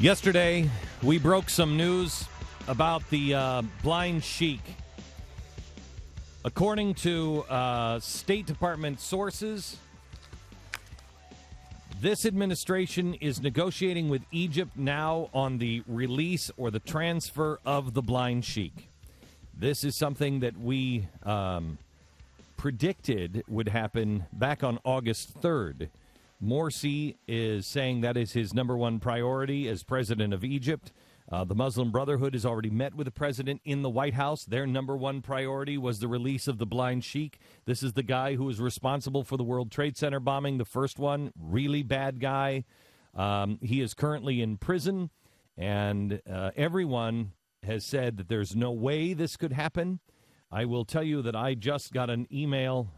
Yesterday, we broke some news about the Blind Sheikh. According to State Department sources, this administration is negotiating with Egypt now on the release or the transfer of the Blind Sheikh. This is something that we predicted would happen back on August 3rd. Morsi is saying that is his number one priority as president of Egypt. The Muslim Brotherhood has already met with the president in the White House. Their number one priority was the release of the Blind Sheikh. This is the guy who was responsible for the World Trade Center bombing, the first one. Really bad guy. He is currently in prison, and everyone has said that there's no way this could happen. I will tell you that I just got an email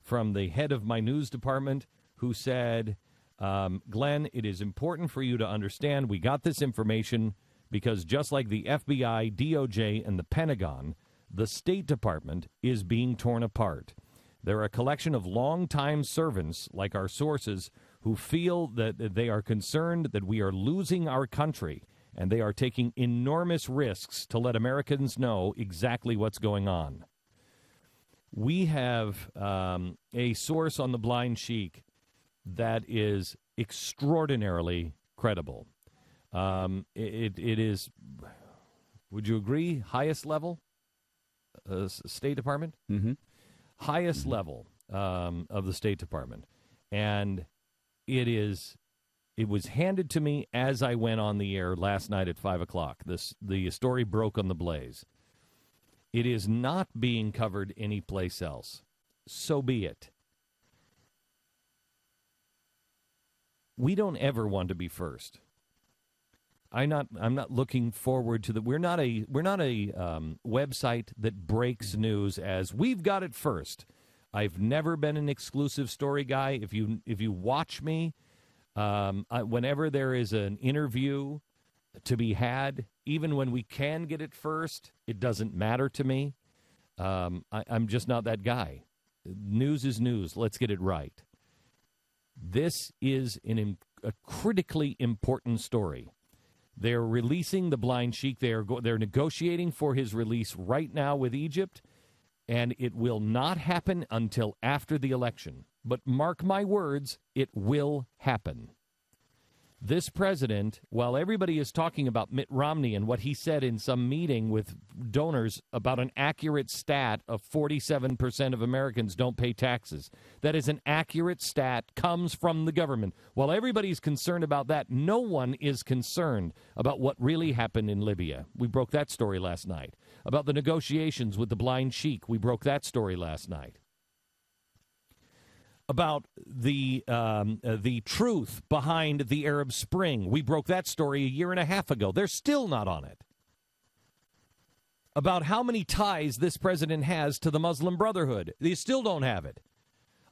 from the head of my news department who said, Glenn, it is important for you to understand we got this information because just like the FBI, DOJ, and the Pentagon, the State Department is being torn apart. There are a collection of longtime servants, like our sources, who feel that they are concerned that we are losing our country, and they are taking enormous risks to let Americans know exactly what's going on. We have a source on the Blind Sheikh that is extraordinarily credible. It is, would you agree, highest level State Department? Mm-hmm. Highest level of the State Department. And it was handed to me as I went on the air last night at 5 o'clock. The story broke on the Blaze. It is not being covered anyplace else. So be it. We don't ever want to be first. I'm not looking forward to the. We're not a website that breaks news as we've got it first. I've never been an exclusive story guy. If you watch me, whenever there is an interview to be had, even when we can get it first, it doesn't matter to me. I'm just not that guy. News is news. Let's get it right. This is a critically important story. They're releasing the Blind Sheikh. They're negotiating for his release right now with Egypt, and it will not happen until after the election. But mark my words, it will happen. This president, while everybody is talking about Mitt Romney and what he said in some meeting with donors about an accurate stat of 47% of Americans don't pay taxes, that is an accurate stat, comes from the government. While everybody's concerned about that, no one is concerned about what really happened in Libya. We broke that story last night. About the negotiations with the Blind Sheikh, we broke that story last night. About the truth behind the Arab Spring. We broke that story a year and a half ago. They're still not on it. About how many ties this president has to the Muslim Brotherhood. They still don't have it.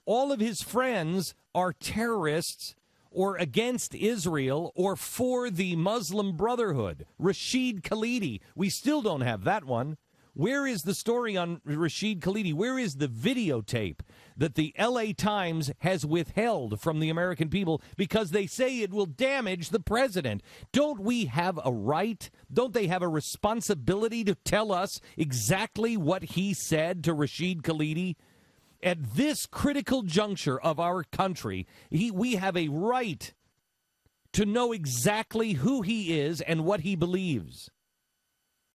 All of his friends are terrorists or against Israel or for the Muslim Brotherhood. Rashid Khalidi. We still don't have that one. Where is the story on Rashid Khalidi? Where is the videotape that the L.A. Times has withheld from the American people because they say it will damage the president? Don't we have a right? Don't they have a responsibility to tell us exactly what he said to Rashid Khalidi? At this critical juncture of our country, we have a right to know exactly who he is and what he believes.